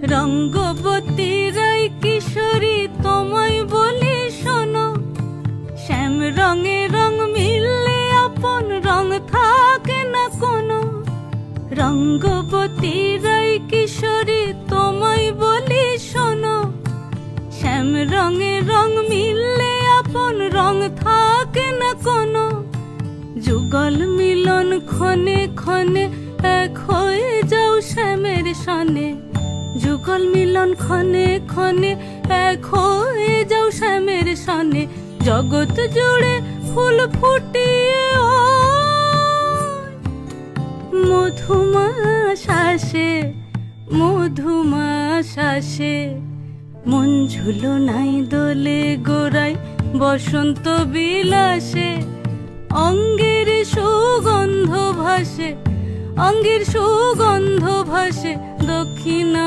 রঙ্গবতী রাই কিশোরী তোমায় বলি শোনো, শ্যাম রঙে রং মিললে আপন রং থাকে না কোনো। রঙ্গবতী রাই কিশোরী তোমায় বলি শোনো, শ্যাম রঙে রং মিললে আপন রং থাকে না কোনো। যুগল মিলন ক্ষণে ক্ষণে এক হয়ে যাও শ্যামের সনে, যুগল মিলন ক্ষণে ক্ষণে এক হয়ে যাও শ্যামের সনে। জগৎ জুড়ে ফুল ফুটিয়ে মধুমাস আসে, মধুমাস আসে। মন ঝুলো নাই দোলে গোড়ায় বসন্ত বিলাসে, অঙ্গের সুগন্ধ ভাসে, অঙ্গের সুগন্ধ ভাসে দক্ষিণা